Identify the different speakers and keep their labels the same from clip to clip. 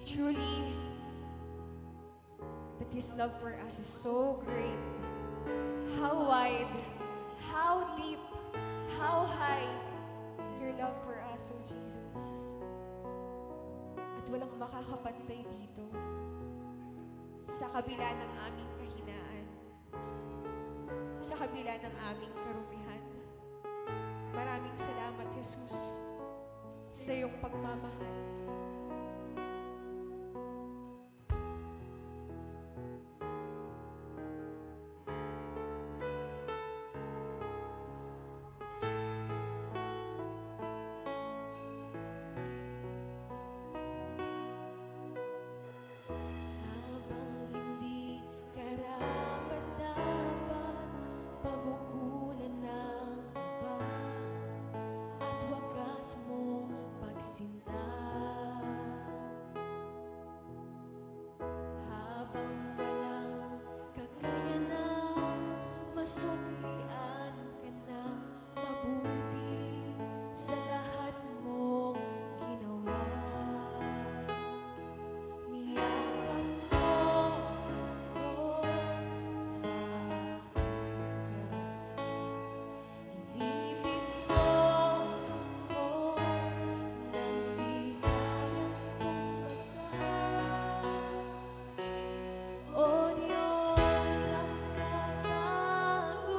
Speaker 1: truly, that His love for us is so great. How wide, how deep, how high your love for us, O Jesus. At walang makakapantay dito. Sa kabila ng aming kahinaan, sa kabila ng aming karumihan. Maraming salamat, Jesus, sa iyong pagmamahal. Habang hindi karapat-dapat pagkukunan ng iba at wagas mong pagsinta. Habang walang kakayanan, masuklian ka ng mabuti sa lahat mong ginawa. Niyakap mo ko sa inibig mo ko nang binayang kong dasal. O Diyos ng katarungan,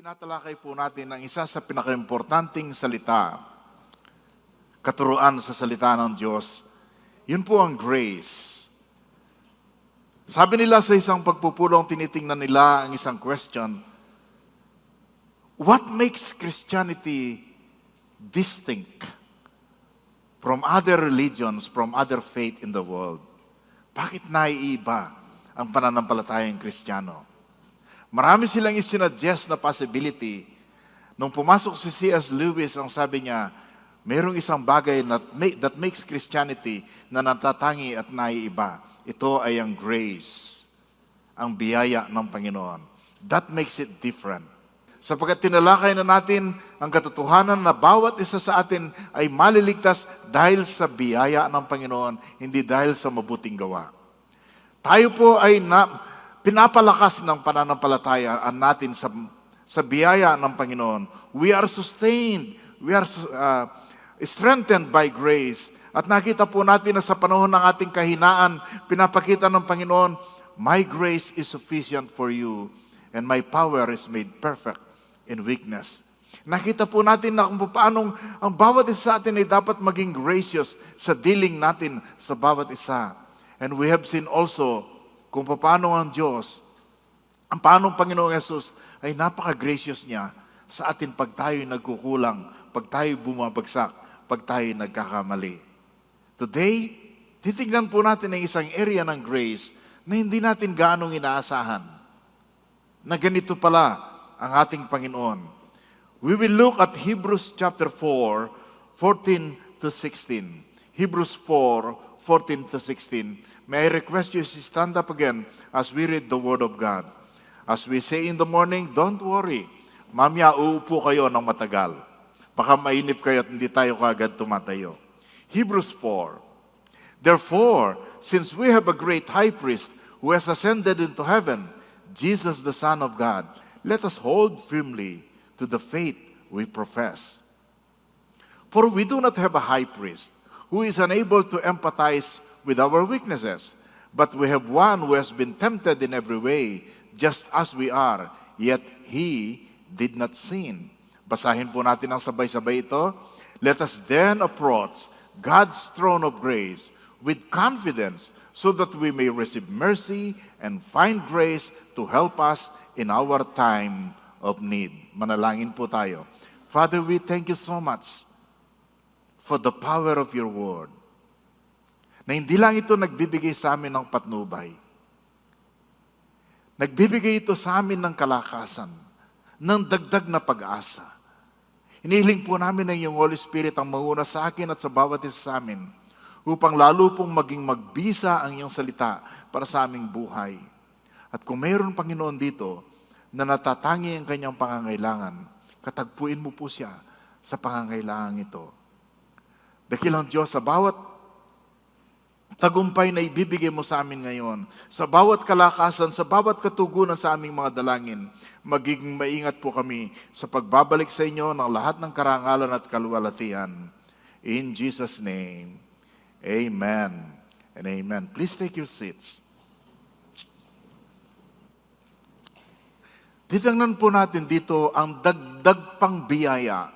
Speaker 2: tinatalakay po natin ang isa sa pinakaimportanting salita, katuruan sa salita ng Diyos. Yun po ang grace. Sabi nila sa isang pagpupulong, tinitingnan nila ang isang question, what makes Christianity distinct from other religions, from other faith in the world? Bakit naiiba ang pananampalatayang Kristiyano? Marami silang isinuggest na possibility. Nung pumasok si C.S. Lewis, ang sabi niya, mayroong isang bagay that makes Christianity na natatangi at naiiba. Ito ay ang grace, ang biyaya ng Panginoon. That makes it different. Sapagkat tinalakay na natin ang katotohanan na bawat isa sa atin ay maliligtas dahil sa biyaya ng Panginoon, hindi dahil sa mabuting gawa. Tayo po ay pinapalakas ng pananampalataya natin sa biyaya ng Panginoon. We are sustained. We are strengthened by grace. At nakita po natin na sa panahon ng ating kahinaan, pinapakita ng Panginoon, my grace is sufficient for you, and my power is made perfect in weakness. Nakita po natin na kung paano ang bawat isa sa atin ay dapat maging gracious sa dealing natin sa bawat isa. And we have seen also kung paano ang Diyos, paano ang Panginoong Yesus ay napaka-gracious niya sa atin pag tayo'y nagkukulang, pag tayo'y bumabagsak, pag tayo'y nagkakamali. Today, titignan po natin ang isang area ng grace na hindi natin gaanong inaasahan. Na ganito pala ang ating Panginoon. We will look at Hebrews chapter 4, 14 to 16. Hebrews 4, 14 to 16. May I request you to stand up again as we read the Word of God. As we say in the morning, don't worry. Mamaya uupo kayo ng matagal. Baka mainip kayo at hindi tayo kaagad tumatayo. Hebrews 4. Therefore, since we have a great high priest who has ascended into heaven, Jesus the Son of God, let us hold firmly to the faith we profess. For we do not have a high priest who is unable to empathize with our weaknesses, but we have one who has been tempted in every way, just as we are, yet he did not sin. Basahin po natin ang sabay-sabay ito. Let us then approach God's throne of grace with confidence, so that we may receive mercy and find grace to help us in our time of need. Manalangin po tayo. Father, we thank you so much for the power of your word. Na hindi lang ito nagbibigay sa amin ng patnubay. Nagbibigay ito sa amin ng kalakasan, ng dagdag na pag-asa. Hinihiling po namin ng iyong Holy Spirit ang manguna sa akin at sa bawat isa sa amin, upang lalo pong maging magbisa ang iyong salita para sa aming buhay. At kung mayroon, Panginoon, dito na natatangi ang kanyang pangangailangan, katagpuin mo po siya sa pangangailangan ito. Dakilang Diyos, sa bawat tagumpay na ibibigay mo sa amin ngayon, sa bawat kalakasan, sa bawat katugunan sa aming mga dalangin, magiging maingat po kami sa pagbabalik sa inyo ng lahat ng karangalan at kaluwalhatian. In Jesus' name, amen and amen. Please take your seats. Titingnan po natin dito ang dagdag pang biyaya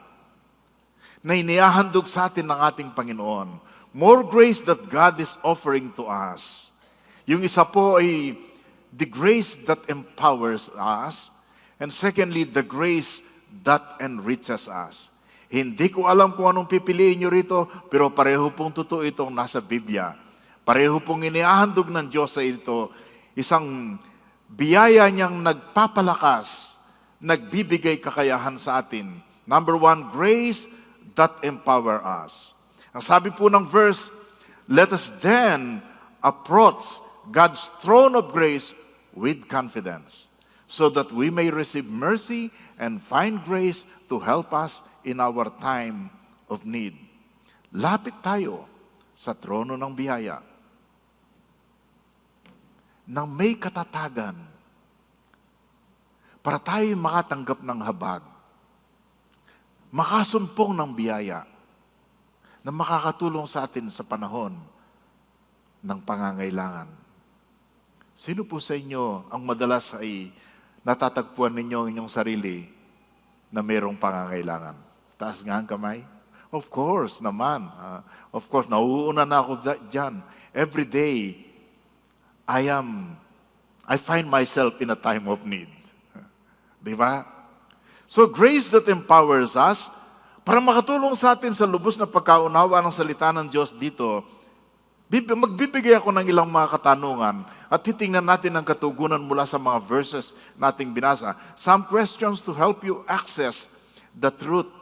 Speaker 2: na inihahandog sa atin ng ating Panginoon. More grace that God is offering to us. Yung isa po ay the grace that empowers us. And secondly, the grace that enriches us. Hindi ko alam kung anong pipiliin nyo rito, pero pareho pong totoo itong nasa Biblia. Pareho pong inihahandog ng Diyos sa ito. Isang biyaya niyang nagpapalakas, nagbibigay kakayahan sa atin. Number one, grace that empower us. Ang sabi po ng verse, let us then approach God's throne of grace with confidence, so that we may receive mercy and find grace to help us in our time of need. Lapit tayo sa trono ng biyaya nang may katatagan para tayo makatanggap ng habag, makasumpong ng biyaya na makakatulong sa atin sa panahon ng pangangailangan. Sino po sa inyo ang madalas ay natatagpuan ninyo ang inyong sarili na mayroong pangangailangan? Taas nga ang kamay. Of course naman. Of course, nauuna na ako dyan. Every day, I find myself in a time of need. Di ba? So grace that empowers us, para makatulong sa atin sa lubos na pagkaunawa ng salita ng Diyos dito, magbibigay ako ng ilang mga katanungan at titingnan natin ang katugunan mula sa mga verses nating binasa. Some questions to help you access the truth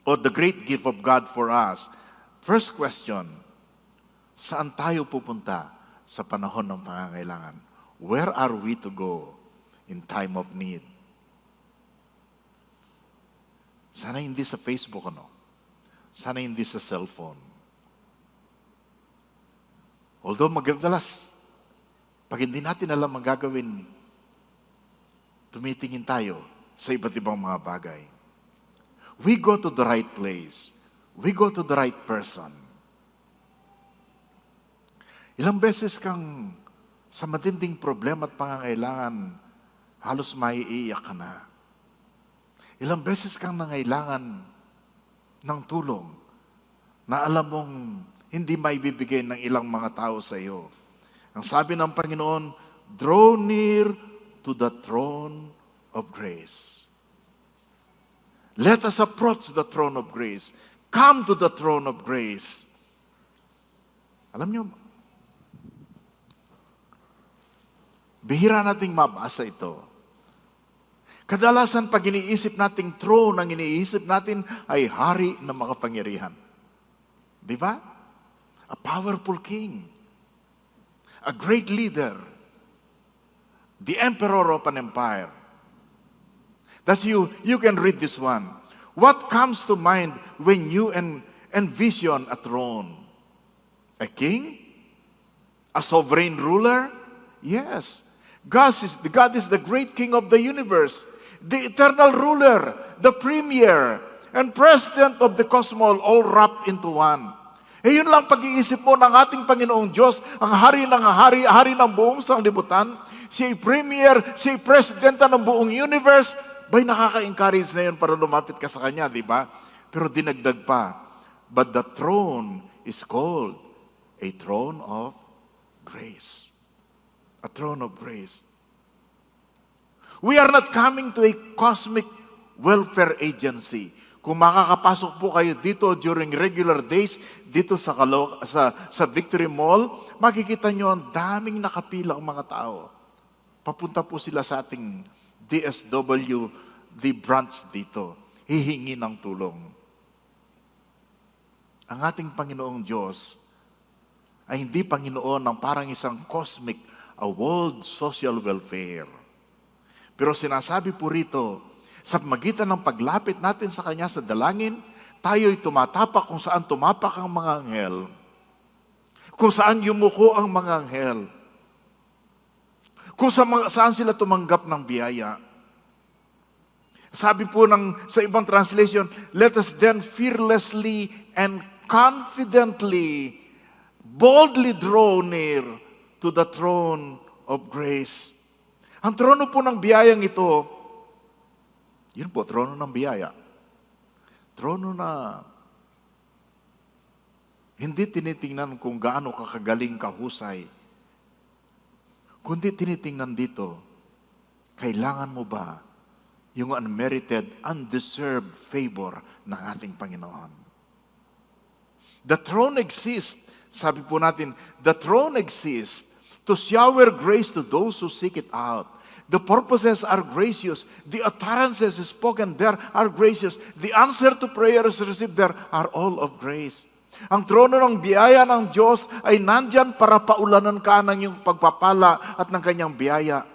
Speaker 2: or the great gift of God for us. First question, saan tayo pupunta sa panahon ng pangangailangan? Where are we to go in time of need? Sana hindi sa Facebook, Sana hindi sa cellphone. Although magdalas, pag hindi natin alam ang gagawin, tumitingin tayo sa iba't ibang mga bagay. We go to the right place. We go to the right person. Ilang beses kang sa matinding problema at pangangailangan, halos maiiyak ka na. Ilang beses kang nangailangan ng tulong na alam mong hindi maibibigay ng ilang mga tao sa iyo. Ang sabi ng Panginoon, draw near to the throne of grace. Let us approach the throne of grace. Come to the throne of grace. Alam niyo, bihira nating mabasa ito. Kadalasan pag iniisip nating throne, ang iniisip natin ay hari na makapangyarihan. Di ba? A powerful king. A great leader. The emperor of an empire. That's you can read this one. What comes to mind when you envision a throne? A king? A sovereign ruler? Yes. God is the great king of the universe. The eternal ruler, the premier, and president of the cosmos, all wrapped into one. Yun lang pag-iisip mo ng ating Panginoong Diyos, ang hari ng hari, hari ng buong sanglibutan, siya ay premier, siya ay presidenta ng buong universe. Bay, nakaka-encourage na yun para lumapit ka sa Kanya, di ba? Pero dinagdag pa, but the throne is called a throne of grace. A throne of grace. We are not coming to a cosmic welfare agency. Kung makakapasok po kayo dito during regular days, dito sa Victory Mall, makikita nyo ang daming nakapilang mga tao. Papunta po sila sa ating DSW, the branch dito. Hihingi ng tulong. Ang ating Panginoong Diyos ay hindi Panginoon ng parang isang cosmic, a world social welfare. Pero sinasabi po rito, sa magitan ng paglapit natin sa Kanya sa dalangin, tayo'y tumatapak kung saan tumapak ang mga anghel. Kung saan yumuko ang mga anghel. Kung saan sila tumanggap ng biyaya. Sabi po sa ibang translation, let us then fearlessly and confidently, boldly draw near to the throne of grace. Ang trono po ng biyayang ito, yun po, trono ng biyaya. Trono na hindi tinitingnan kung gaano kakagaling kahusay, kundi tinitingnan dito, kailangan mo ba yung unmerited, undeserved favor ng ating Panginoon? The throne exists, sabi po natin, the throne exists to shower grace to those who seek it out. The purposes are gracious. The utterances spoken there are gracious. The answer to prayers received there are all of grace. Ang trono ng biyaya ng Diyos ay nandyan para paulanan ka ng iyong pagpapala at ng kanyang biyaya.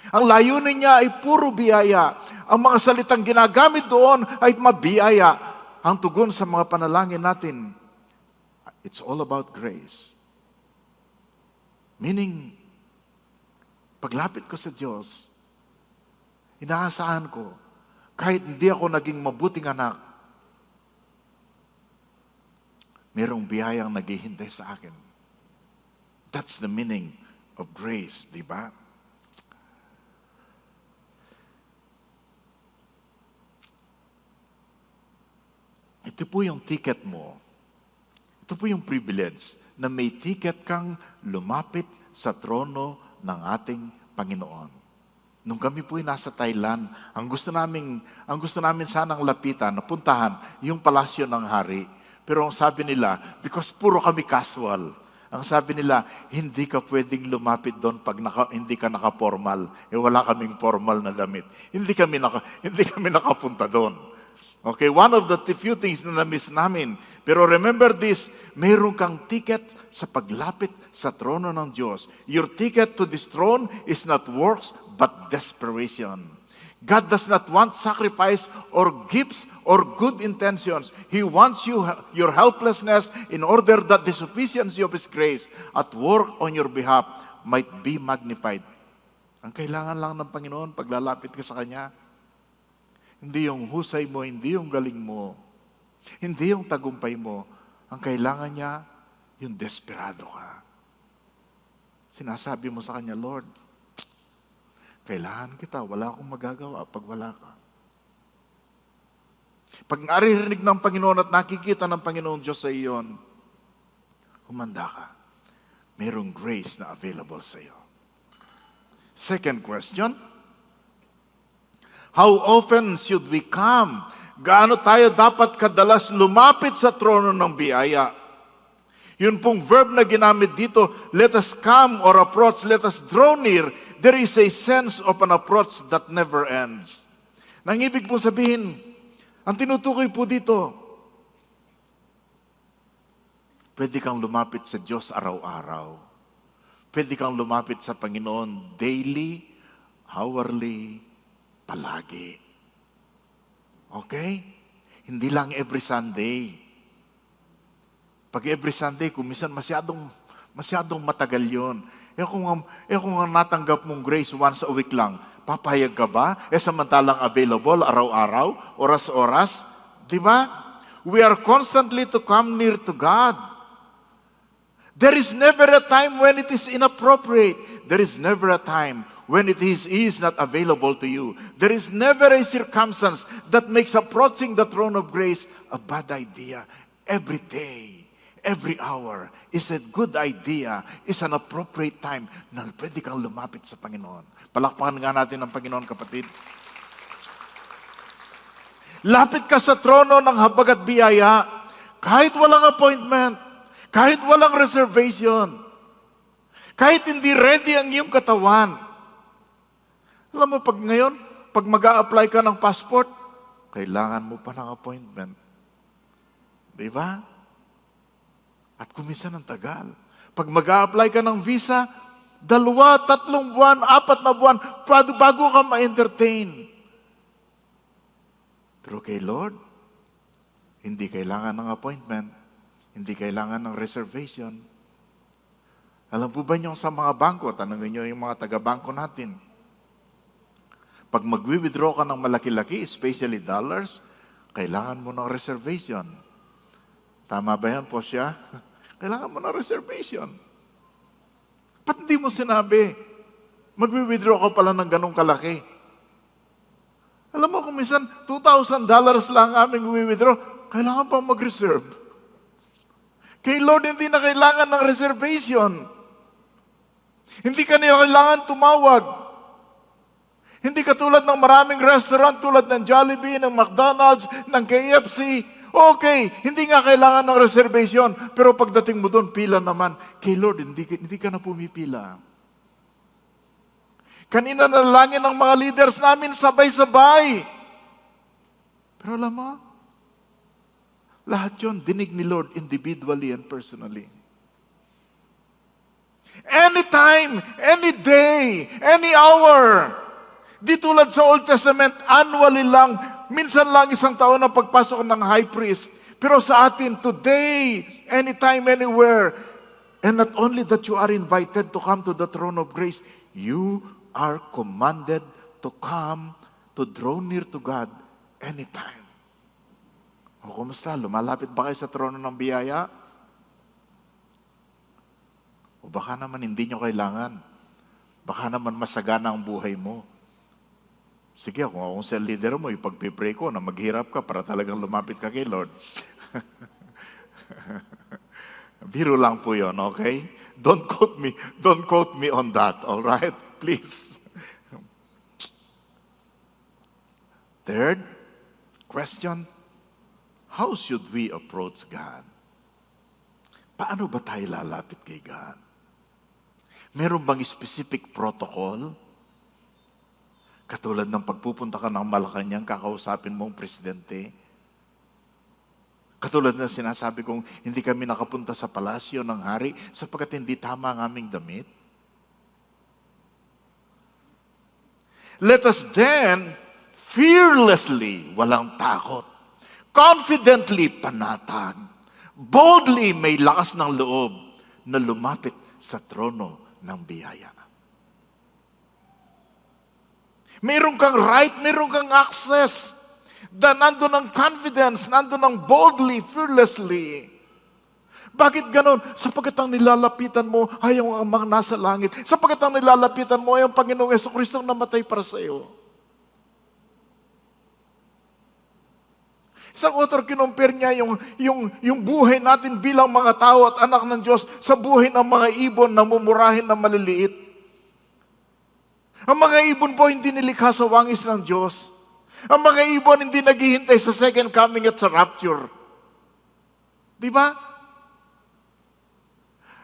Speaker 2: Ang layunin niya ay puro biyaya. Ang mga salitang ginagamit doon ay mabiyaya. Ang tugon sa mga panalangin natin, it's all about grace. Meaning, paglapit ko sa Diyos, inaasahan ko, kahit hindi ako naging mabuting anak, merong biyayang naghihintay sa akin. That's the meaning of grace, di ba? Ito po yung ticket mo. Ito po yung privilege na may ticket kang lumapit sa trono ng ating Panginoon. Nung kami po ay nasa Thailand, ang gusto namin sanang lapitan, napuntahan, yung palasyo ng hari. Pero ang sabi nila, because puro kami casual, ang sabi nila, hindi ka pwedeng lumapit doon pag hindi ka naka-formal. Wala kaming formal na damit. Hindi kami nakapunta doon. Okay, one of the few things na na-miss namin. Pero remember this, mayroon kang ticket sa paglapit sa trono ng Diyos. Your ticket to this throne is not works, but desperation. God does not want sacrifice or gifts or good intentions. He wants your helplessness in order that the sufficiency of His grace at work on your behalf might be magnified. Ang kailangan lang ng Panginoon, paglalapit ka sa Kanya, hindi yung husay mo, hindi yung galing mo, hindi yung tagumpay mo. Ang kailangan niya, yung desperado ka. Sinasabi mo sa Kanya, Lord, kailangan kita, wala akong magagawa pag wala ka. Pag naririnig ng Panginoon at nakikita ng Panginoon Diyos sa iyon, humanda ka. Mayroong grace na available sa iyo. Second question, how often should we come? Gaano tayo dapat kadalas lumapit sa trono ng biyaya? Yun pong verb na ginamit dito, let us come or approach, let us draw near. There is a sense of an approach that never ends. Nang ibig po sabihin, ang tinutukoy po dito, pwede kang lumapit sa Diyos araw-araw. Pwede kang lumapit sa Panginoon daily, hourly, palagi. Okay? Hindi lang every Sunday. Pag every Sunday, kung minsan masyadong matagal yun. Kung ang natanggap mong grace once a week lang, papayag ka ba? Samantalang available araw-araw, oras-oras. Di ba? We are constantly to come near to God. There is never a time when it is inappropriate. There is never a time when He is not available to you. There is never a circumstance that makes approaching the throne of grace a bad idea. Every day, every hour is a good idea, is an appropriate time na pwede kang lumapit sa Panginoon. Palakpakan nga natin ang Panginoon, kapatid. Lapit ka sa trono ng habag at biyaya, kahit walang appointment, kahit walang reservation, kahit hindi ready ang iyong katawan. Alam mo, pag mag-a-apply ka ng passport, kailangan mo pa ng appointment. Di ba? At kuminsan ang tagal. Pag mag-a-apply ka ng visa, 2, 3 buwan, 4 na buwan, bago ka ma-entertain. Pero kay Lord, hindi kailangan ng appointment, hindi kailangan ng reservation. Alam po ba niyo sa mga bangko, tanongin niyo yung mga taga-bangko natin, pag mag-withdraw ka ng malaki-laki, especially dollars, kailangan mo ng reservation. Tama ba yan po siya? Kailangan mo ng reservation. Ba't hindi mo sinabi? Mag-withdraw ka pala ng ganong kalaki. Alam mo, kung minsan, $2,000 lang aming withdraw, kailangan pa mag-reserve. Kay Lord, hindi na kailangan ng reservation. Hindi ka nila kailangan tumawag. Hindi katulad ng maraming restaurant, tulad ng Jollibee, ng McDonald's, ng KFC. Okay, hindi nga kailangan ng reservation. Pero pagdating mo doon, pila naman. Kay Lord, hindi ka na pumipila. Kanina nalangin ng mga leaders namin, sabay-sabay. Pero alam mo, lahat yun, dinig ni Lord individually and personally. Anytime, any day, any hour. Di tulad sa Old Testament, annually lang, minsan lang isang taon ang pagpasok ng high priest. Pero sa atin, today, anytime, anywhere. And not only that you are invited to come to the throne of grace, you are commanded to come, to draw near to God anytime. O kumusta? Lumalapit ba kayo sa trono ng biyaya? O baka naman hindi nyo kailangan. Baka naman masagana ang buhay mo. Sige, kung akong cell leader mo, ipagpipray ko na maghirap ka para talagang lumapit ka kay Lord. Biro lang po yun, okay? Don't quote me on that, all right? Please. Third question, how should we approach God? Paano ba tayo lalapit kay God? Meron bang specific protocol? Katulad ng pagpupunta ka ng Malacanang, kakausapin mong presidente. Katulad ng sinasabi kong hindi kami nakapunta sa palasyo ng hari sapagkat hindi tama ang aming damit. Let us then fearlessly, walang takot, confidently panatag, boldly may lakas ng loob na lumapit sa trono ng biyaya. Meron kang right, meron kang access. Nandun ang confidence, nandun ang boldly, fearlessly. Bakit ganon? Sapagkat ang nilalapitan mo ay ang mga nasa langit. Sapagkat ang nilalapitan mo ay ang Panginoong Jesucristo na namatay para sa iyo. Isang author, kinumpir niya yung buhay natin bilang mga tao at anak ng Diyos sa buhay ng mga ibon na mumurahin na maliliit. Ang mga ibon po hindi nilikha sa wangis ng Diyos. Ang mga ibon hindi naghihintay sa second coming at sa rapture. Di ba?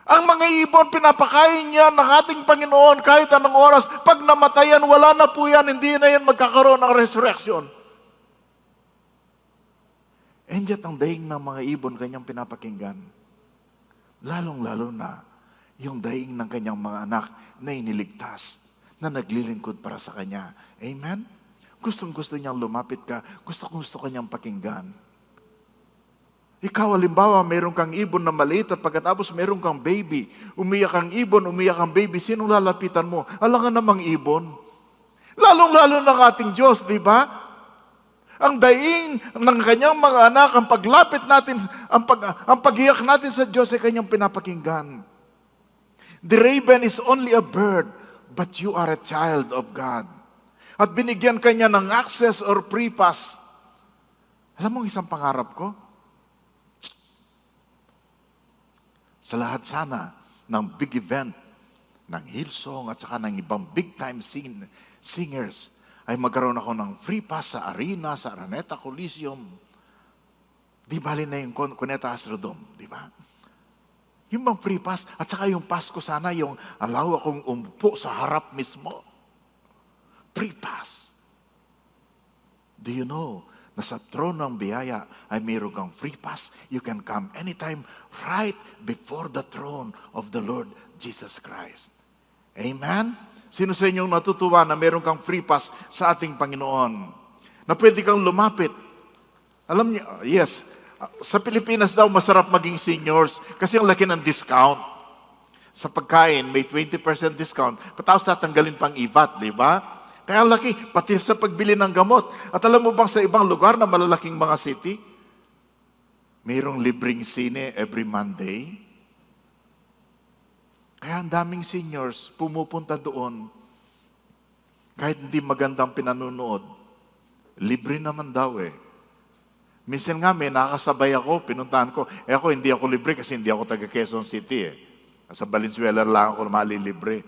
Speaker 2: Ang mga ibon, pinapakain niya ng ating Panginoon kahit anong oras. Pag namatayan, wala na po yan. Hindi na yan magkakaroon ng resurrection. And yet, ang daing ng mga ibon kanyang pinapakinggan. Lalong-lalo na yung daing ng kanyang mga anak na iniligtas, na naglilingkod para sa kanya. Amen? Gustong-gusto niyang lumapit ka. Gusto kanyang pakinggan. Ikaw, halimbawa, meron kang ibon na maliit at pagkatapos meron kang baby. Umiyak ang ibon, umiyak ang baby. Sinong lalapitan mo? Alangan namang ibon. Lalong-lalo ng ating Diyos, di ba? Ang daing ng kanyang mga anak, ang paglapit natin, ang pag-iyak natin sa Diyos ay kanyang pinapakinggan. The raven is only a bird, but you are a child of God. At binigyan kanya ng access or free pass. Alam mo isang pangarap ko? Sa lahat sana ng big event, ng Hillsong at saka ng ibang big time singers, ay magkaroon ako ng free pass sa arena, sa Araneta Coliseum. Di bali na yung Cuneta Astrodome, di ba? Yung bang free pass, at saka yung pass ko sana, yung allow akong umupo sa harap mismo. Free pass. Do you know, na sa trono ng biyaya ay mayroon kang free pass. You can come anytime right before the throne of the Lord Jesus Christ. Amen? Sino sa inyong natutuwa na meron kang free pass sa ating Panginoon? Na pwede kang lumapit. Alam niyo, yes, sa Pilipinas daw masarap maging seniors kasi ang laki ng discount. Sa pagkain, may 20% discount. Patapos tatanggalin pang IVAT, di ba? Kaya laki, pati sa pagbili ng gamot. At alam mo bang sa ibang lugar na malalaking mga city, mayroong libreng sine every Monday? Kaya ang daming seniors pumupunta doon. Kahit hindi magandang pinanunood, libre naman daw eh. Minsan nga may nakasabay ako, pinuntahan ko. Ako hindi ako libre kasi hindi ako taga Quezon City eh. Sa Valenzuela lang ako malilibre.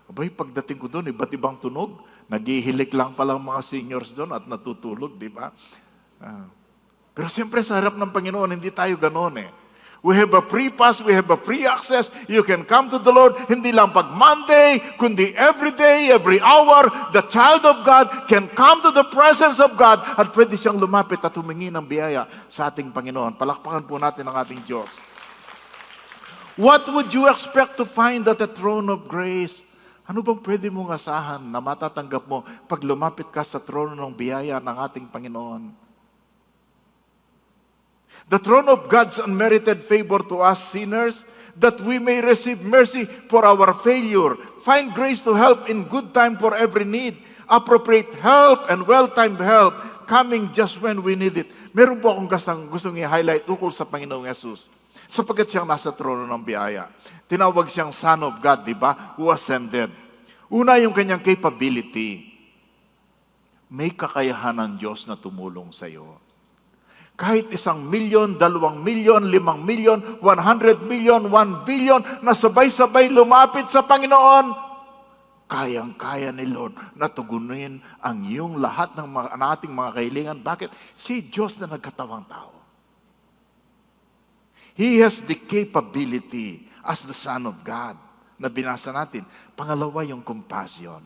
Speaker 2: Abay, pagdating ko doon, iba't ibang tunog. Naghihilik lang palang mga seniors doon at natutulog, di ba? Pero siyempre sa harap ng Panginoon, hindi tayo ganoon eh. We have a free pass, we have a free access. You can come to the Lord, hindi lang pag Monday, kundi every day, every hour, the child of God can come to the presence of God at pwede siyang lumapit at humingi ng biyaya sa ating Panginoon. Palakpakan po natin ang ating Diyos. What would you expect to find at the throne of grace? Ano bang pwede mong asahan na matatanggap mo pag lumapit ka sa trono ng biyaya ng ating Panginoon? The throne of God's unmerited favor to us sinners, that we may receive mercy for our failure, find grace to help in good time for every need, appropriate help and well-timed help, coming just when we need it. Meron po akong gustong i-highlight ukol sa Panginoong Yesus. Sapagkat siyang nasa trono ng biyaya. Tinawag siyang Son of God, di ba? Who ascended. Una, yung kanyang capability. may kakayahan ng Diyos na tumulong sa iyo. Kahit 1,000,000, 2,000,000, 5,000,000, 100,000,000, 1 billion na sabay-sabay lumapit sa Panginoon, kayang-kaya ni Lord na tugunin ang iyong lahat ng ating mga kahilingan. Bakit? Si Diyos na nagkatawang tao. He has the capability as the Son of God na binasa natin. Pangalawa, yung compassion.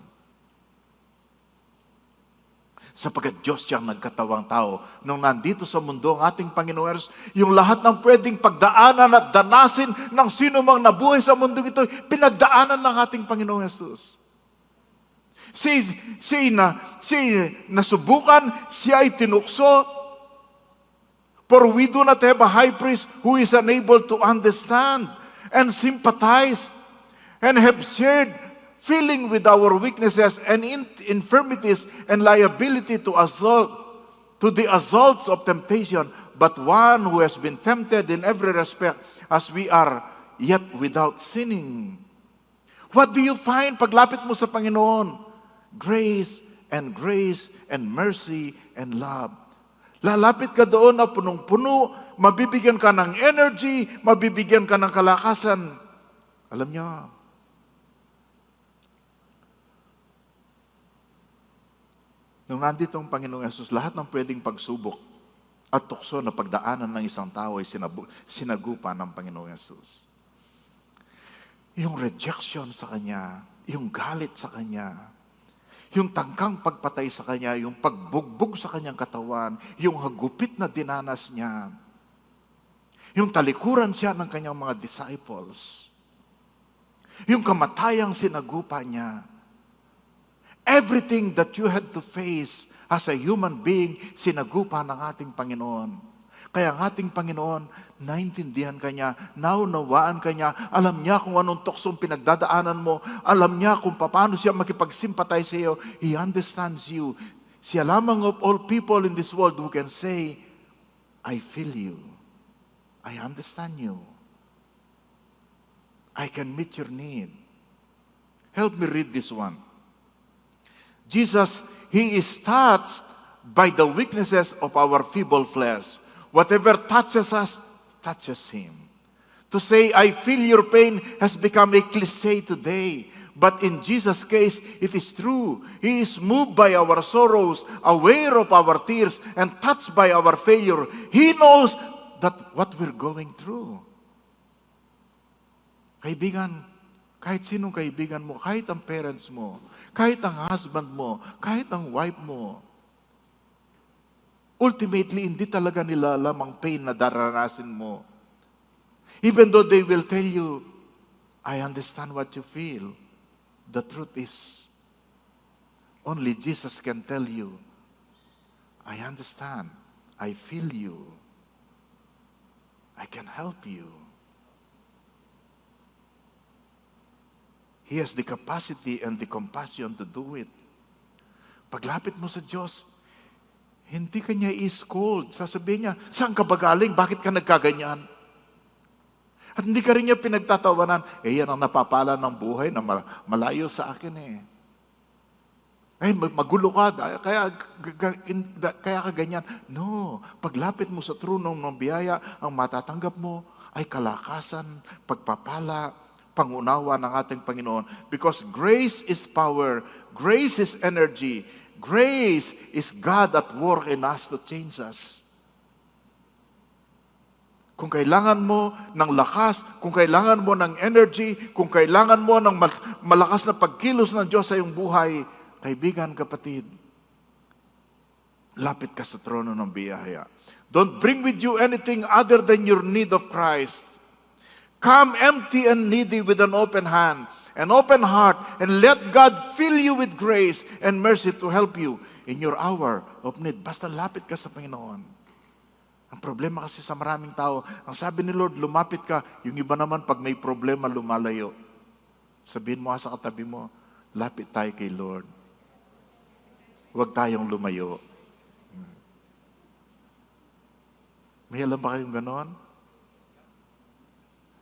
Speaker 2: Sapagkat Diyos siyang nagkatawang tao. Nung nandito sa mundo ang ating Panginoon, yung lahat ng pwedeng pagdaanan at danasin ng sino mang nabuhay sa mundo ito, pinagdaanan ng ating Panginoong Jesus. Siya nasubukan, siya ay tinukso. For we do not have a high priest who is unable to understand and sympathize and have shared feeling with our weaknesses and infirmities and liability to the assaults of temptation, but one who has been tempted in every respect as we are, yet without sinning. What do you find paglapit mo sa Panginoon? Grace and mercy and love. Lalapit ka doon na punong-puno, mabibigyan ka ng energy, mabibigyan ka ng kalakasan. Alam niyo, nung nandito ang Panginoong Yesus, lahat ng pwedeng pagsubok at tukso na pagdaanan ng isang tao ay sinagupa ng Panginoong Yesus. Yung rejection sa Kanya, yung galit sa Kanya, yung tangkang pagpatay sa Kanya, yung pagbugbog sa Kanyang katawan, yung hagupit na dinanas Niya, yung talikuran siya ng Kanyang mga disciples, yung kamatayang sinagupa Niya, everything that you had to face as a human being, sinagupa ng ating Panginoon. Kaya ang ating Panginoon, naintindihan ka niya, naunawaan ka niya, alam niya kung anong tuksong pinagdadaanan mo, alam niya kung paano siya makipagsimpatay sa iyo. He understands you. Siya lamang of all people in this world who can say, I feel you. I understand you. I can meet your need. Help me read this one. Jesus, He is touched by the weaknesses of our feeble flesh. Whatever touches us, touches Him. To say, I feel your pain has become a cliche today. But in Jesus' case, it is true. He is moved by our sorrows, aware of our tears, and touched by our failure. He knows that what we're going through. Kaibigan, kahit sinong kaibigan mo, kahit ang parents mo, kahit ang husband mo, kahit ang wife mo, ultimately, hindi talaga nila alam ang pain na daranasin mo. Even though they will tell you, I understand what you feel. The truth is, only Jesus can tell you, I understand. I feel you. I can help you. He has the capacity and the compassion to do it. Paglapit mo sa Diyos, hindi ka niya i-scold. Sasabihin niya, saan ka ba galing? Bakit ka nagkaganyan? At hindi ka rin niya pinagtatawanan, yan ang napapala ng buhay na malayo sa akin eh. Magulo ka, kaya ka ganyan. No, paglapit mo sa trunong ng biyaya, ang matatanggap mo ay kalakasan, pagpapala, pangunawa ng ating Panginoon. Because grace is power, grace is energy, grace is God at work in us to change us. Kung kailangan mo ng lakas, kung kailangan mo ng energy, kung kailangan mo ng malakas na pagkilos ng Diyos sa iyong buhay, kaibigan, kapatid, lapit ka sa trono ng biyaya. Don't bring with you anything other than your need of Christ. Come empty and needy with an open hand, an open heart, and let God fill you with grace and mercy to help you in your hour of need. Basta lapit ka sa Panginoon. Ang problema kasi sa maraming tao, ang sabi ni Lord, lumapit ka. Yung iba naman, pag may problema, lumalayo. Sabihin mo sa katabi mo, lapit tayo kay Lord. Huwag tayong lumayo. May alam ba kayong ganon?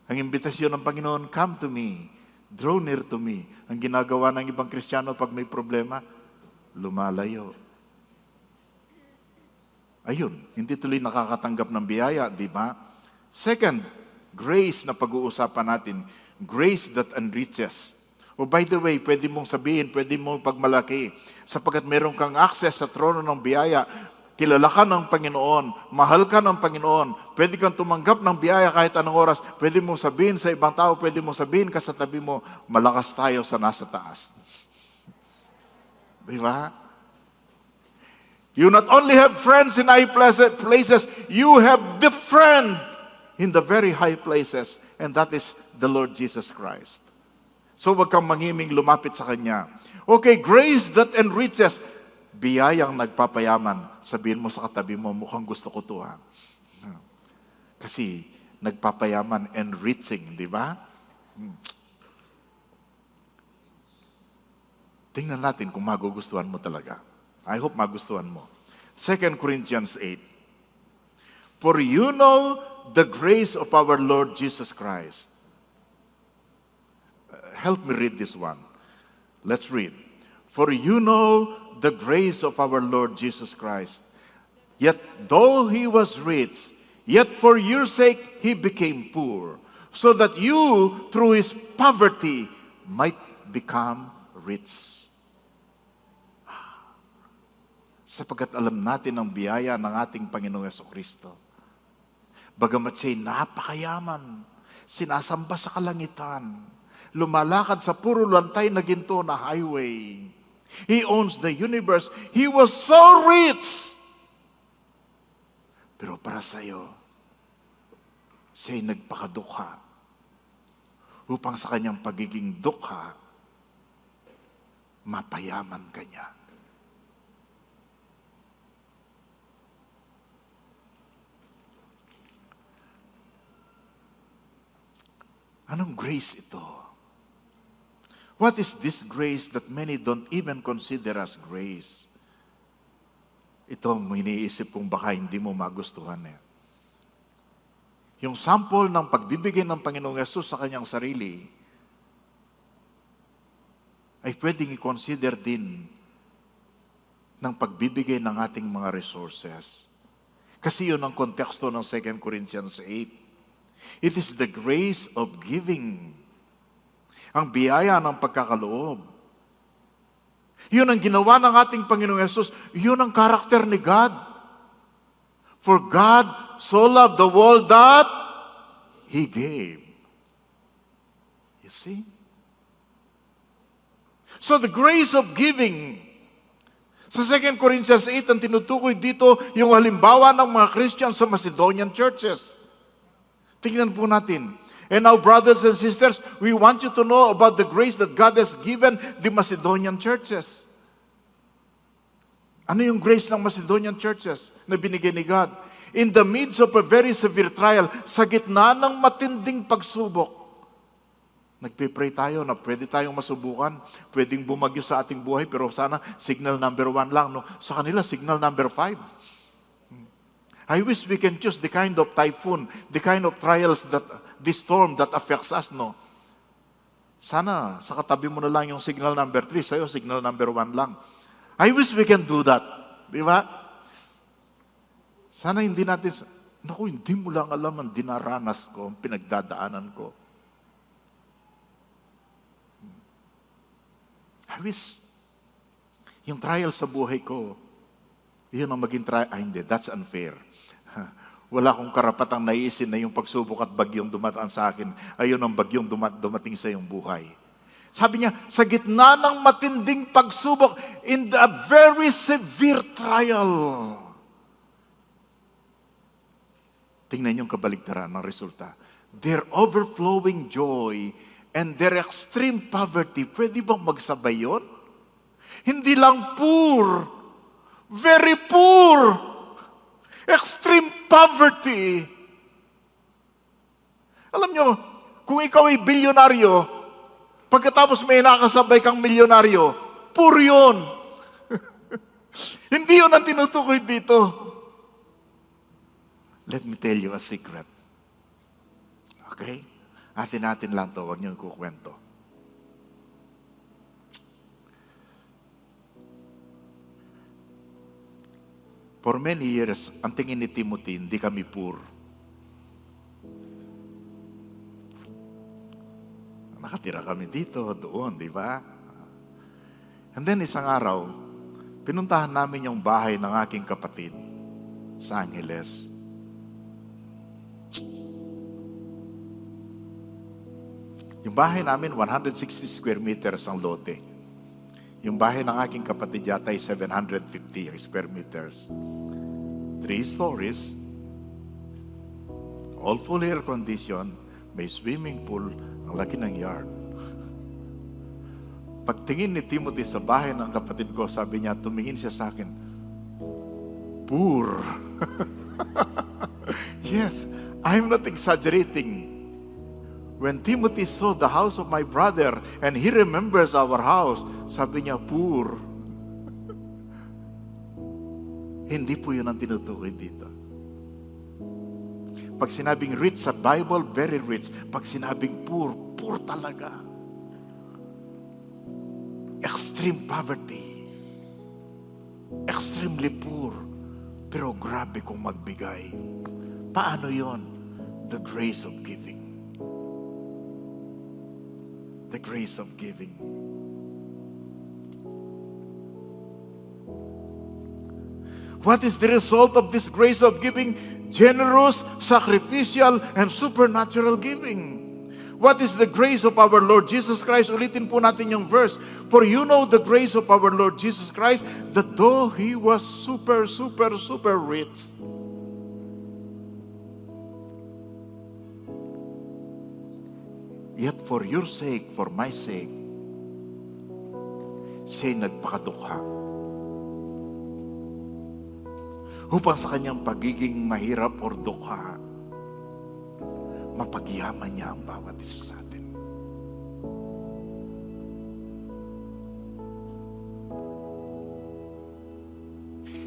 Speaker 2: Ang imbitasyon ng Panginoon, come to me, draw near to me. Ang ginagawa ng ibang Kristiyano pag may problema, lumalayo. ayun, hindi tuloy nakakatanggap ng biyaya, di ba? Second, grace na pag-uusapan natin. Grace that enriches. Oh, by the way, pwede mong sabihin, pwede mong pagmalaki, sapagkat meron kang access sa trono ng biyaya, kilala ka ng Panginoon, mahal ka ng Panginoon, pwede kang tumanggap ng biyaya kahit anong oras, pwede mong sabihin sa ibang tao, pwede mong sabihin ka sa tabi mo, malakas tayo sa nasa taas. Di ba? You not only have friends in high places, you have the friend in the very high places, and that is the Lord Jesus Christ. So wag kang mangiming lumapit sa Kanya. Okay, grace that enriches. Biyayang nagpapayaman. Sabihin mo sa katabi mo, mukhang gusto ko to ha. Kasi nagpapayaman, enriching, di ba? Tingnan natin kung magugustuhan mo talaga. I hope magustuhan mo. 2 Corinthians 8. For you know the grace of our Lord Jesus Christ. Help me read this one. Let's read. For you know the grace of our Lord Jesus Christ. Yet though he was rich, yet for your sake he became poor, so that you through his poverty might become rich. Sapagkat alam natin ang biyaya ng ating Panginoong Jesucristo. Bagamat siya'y napakayaman, sinasamba sa kalangitan, lumalakad sa puro lantay na ginto na highway. He owns the universe. He was so rich. Pero para sa iyo, siya'y nagpakadukha upang sa kanyang pagiging dukha, mapayaman kanya. Anong grace ito? What is this grace that many don't even consider as grace? Ito ang iniisip kong baka hindi mo magustuhan eh. Yung sample ng pagbibigay ng Panginoong Yesus sa kanyang sarili ay pwedeng i-consider din ng pagbibigay ng ating mga resources. Kasi yun ang konteksto ng 2 Corinthians 8. It is the grace of giving. Ang biyaya ng pagkakaloob. Yun ang ginawa ng ating Panginoong Yesus. Yun ang karakter ni God. For God so loved the world that He gave. You see? So the grace of giving. Sa 2 Corinthians 8, ang tinutukoy dito yung halimbawa ng mga Christians sa Macedonian churches. Tingnan po natin. And now, brothers and sisters, we want you to know about the grace that God has given the Macedonian churches. Ano yung grace ng Macedonian churches na binigay ni God? In the midst of a very severe trial, sa gitna ng matinding pagsubok, nagpipray tayo na pwede tayong masubukan, pwedeng bumagyo sa ating buhay, pero sana signal number 1 lang. No? Sa kanila, signal number 5. I wish we can choose the kind of typhoon, the kind of trials that this storm that affects us, no? Sana, sa katabi mo na lang yung signal number 3, sa'yo signal number 1 lang. I wish we can do that. Di ba? Sana hindi natin, naku, hindi mo lang alam ang dinaranas ko, ang pinagdadaanan ko. I wish, yung trial sa buhay ko, yun ang maging trial. Hindi, that's unfair. Wala akong karapatang naisin na yung pagsubok at bagyong dumataan sa akin, ayun ang bagyong dumating sa iyong buhay. Sabi niya, sa gitna ng matinding pagsubok, in the very severe trial, tingnan yung kabaligtaran ng resulta. Their overflowing joy and their extreme poverty, pwede bang magsabay yun? Hindi lang poor, very poor, extreme poverty. Alam nyo, kung ikaw ay bilyonaryo, pagkatapos may nakasabay kang milyonaryo, poor yun. Hindi yun ang tinutukoy dito. Let me tell you a secret. Okay? Atin-atin lang to, huwag niyong kukwento. For many years, ang tingin ni Timothy, hindi kami poor. Nakatira kami dito, doon, di ba? And then isang araw, pinuntahan namin yung bahay ng aking kapatid sa Angeles. Yung bahay namin, 160 square meters ang lote. Yung bahay ng aking kapatid yata ay 750 square meters. 3 stories, all full air condition, may swimming pool, ang laki ng yard. Pagtingin ni Timothy sa bahay ng kapatid ko, sabi niya, tumingin siya sa akin, poor. Yes, I'm not exaggerating. When Timothy saw the house of my brother and he remembers our house, sabi niya, poor. Hindi po yun ang tinutukoy dito. Pag sinabing rich sa Bible, very rich. Pag sinabing poor, poor talaga. Extreme poverty. Extremely poor. Pero grabe kung magbigay. Paano yon? The grace of giving. The grace of giving. What is the result of this grace of giving? Generous, sacrificial, and supernatural giving. What is the grace of our Lord Jesus Christ? Ulitin po natin yung verse. For you know the grace of our Lord Jesus Christ, that though He was super rich, yet for your sake, for my sake, siya'y nagpakadukha. Upang sa kanyang pagiging mahirap or dukha, mapagyaman niya ang bawat isa sa atin.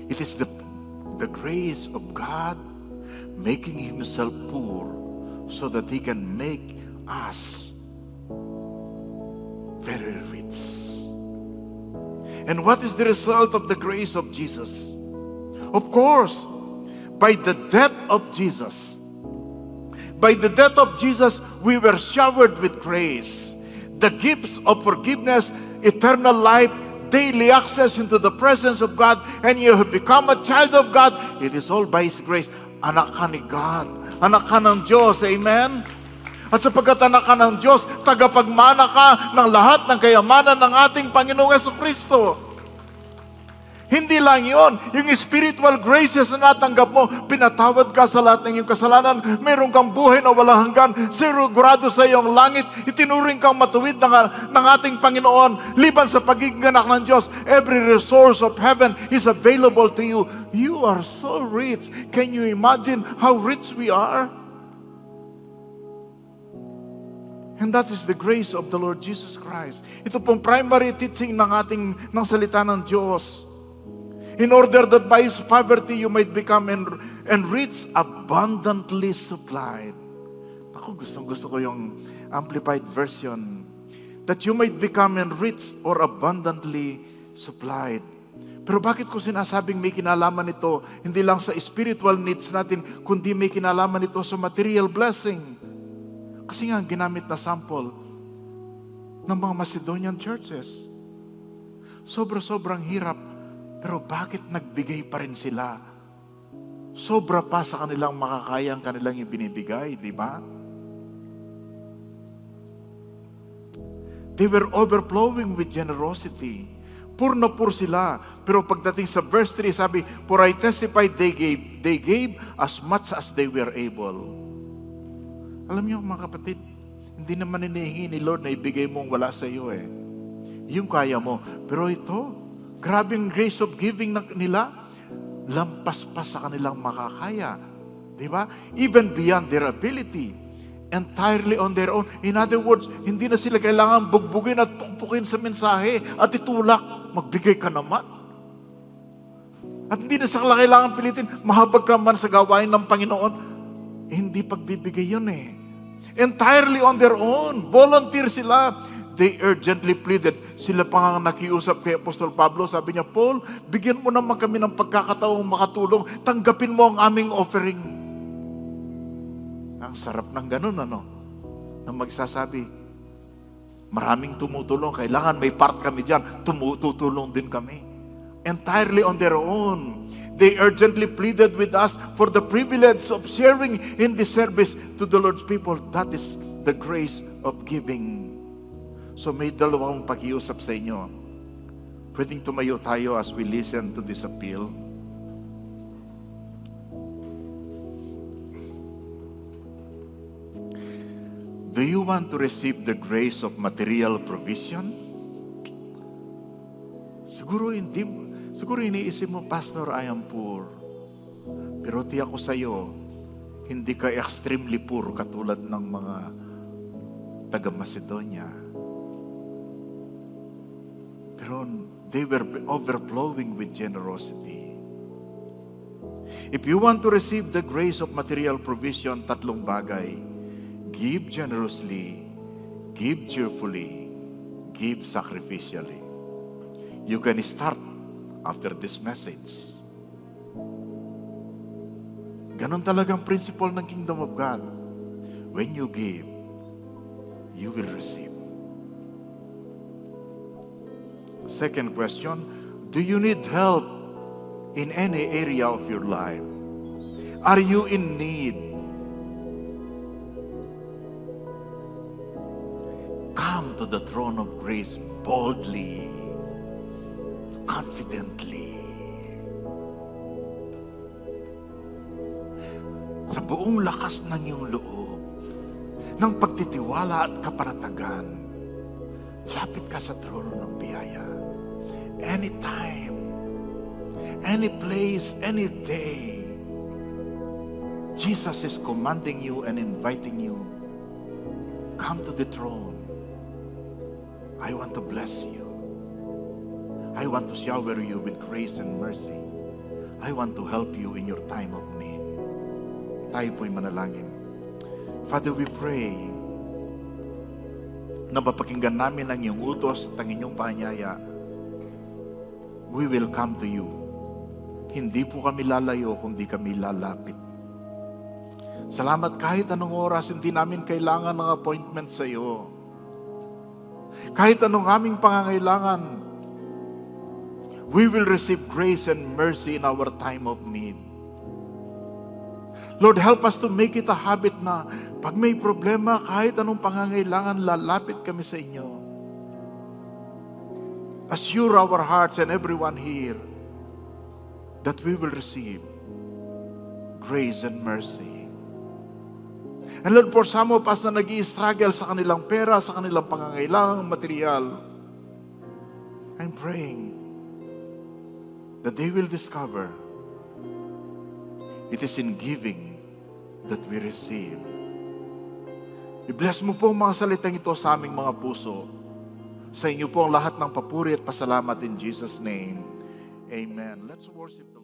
Speaker 2: It is the grace of God making Himself poor so that He can make us very rich. And what is the result of the grace of Jesus? Of course, by the death of Jesus, we were showered with grace. The gifts of forgiveness, eternal life, daily access into the presence of God, and you have become a child of God. It is all by His grace. Anak ka ni God. Anak ka ng Diyos. Amen? At sapagkat anak ka ng Diyos, tagapagmana ka ng lahat ng kayamanan ng ating Panginoong Jesucristo. Hindi lang yon, yung spiritual graces na natanggap mo, pinatawad ka sa lahat ng iyong kasalanan, meron kang buhay na walang hanggan, sigurado sa iyong langit, itinuring kang matuwid ng ating Panginoon, liban sa pagiging anak ng Diyos. Every resource of heaven is available to you. You are so rich. Can you imagine how rich we are? And that is the grace of the Lord Jesus Christ. Ito pong primary teaching ng salita ng Diyos. In order that by His poverty you might become enriched, abundantly supplied. Ako, gusto ko yung amplified version. That you might become enriched or abundantly supplied. Pero bakit ko sinasabing may kinalaman ito, hindi lang sa spiritual needs natin, kundi may kinalaman ito sa material blessing? Kasi nga, ginamit na sample ng mga Macedonian churches. Sobrang hirap. Pero bakit nagbigay pa rin sila? Sobra pa sa kanilang makakaya ang kanilang ibinibigay, di ba? They were overflowing with generosity. Pur na pur sila. Pero pagdating sa verse 3, sabi, for I testify they gave as much as they were able. Alam niyo mga kapatid, hindi naman hinihingi ni Lord na ibigay mo ang wala sa iyo eh. Yung kaya mo. Pero ito, grabing grace of giving nila, lampas pa sa kanilang makakaya. Di ba? Even beyond their ability. Entirely on their own. In other words, hindi na sila kailangan bugbugin at pukpukin sa mensahe at itulak. Magbigay ka naman. At hindi na sila kailangan pilitin, mahabag ka man sa gawain ng Panginoon. Hindi pagbibigay yun eh. Entirely on their own. Volunteer sila. they urgently pleaded. Sila pa nga nakiusap kay Apostol Pablo. Sabi niya, Paul, bigyan mo naman kami ng pagkakataong makatulong. Tanggapin mo ang aming offering. Ang sarap ng ganun, ano? Na magsasabi, maraming tumutulong. Kailangan may part kami dyan. Tutulong din kami. Entirely on their own. They urgently pleaded with us for the privilege of sharing in the service to the Lord's people. That is the grace of giving. So may dalawang pakiusap sa inyo. Pwedeng tumayo tayo as we listen to this appeal. Do you want to receive the grace of material provision? Siguro iniisip mo, Pastor, I am poor. Pero tiyak ko sa iyo, hindi ka extremely poor katulad ng mga taga-Macedonia. Pero they were overflowing with generosity. If you want to receive the grace of material provision, tatlong bagay. Give generously, give cheerfully, give sacrificially. You can start after this message. Ganon talagang principle ng Kingdom of God. When you give, you will receive. Second question, do you need help in any area of your life? Are you in need? Come to the throne of grace boldly, confidently. Sa buong lakas ng iyong loob, ng pagtitiwala at kapanatagan, lapit ka sa trono ng biyaya. Anytime, any place, any day, Jesus is commanding you and inviting you. Come to the throne. I want to bless you. I want to shower you with grace and mercy. I want to help you in your time of need. Tayo po'y manalangin. Father, we pray na mapakinggan namin ang iyong utos at ang inyong paanyaya. We will come to you. Hindi po kami lalayo, kundi kami lalapit. Salamat kahit anong oras, hindi namin kailangan ng appointment sa iyo. Kahit anong aming pangangailangan, we will receive grace and mercy in our time of need. Lord, help us to make it a habit na pag may problema, kahit anong pangangailangan, lalapit kami sa inyo. Assure our hearts and everyone here that we will receive grace and mercy. And Lord, for some of us na nag-i-struggle sa kanilang pera, sa kanilang pangangailangang material, I'm praying that they will discover it is in giving that we receive. I-bless mo po ang mga salitang ito sa aming mga puso. Sa inyo po ang lahat ng papuri at pasalamat in Jesus' name. Amen. Let's worship the Lord.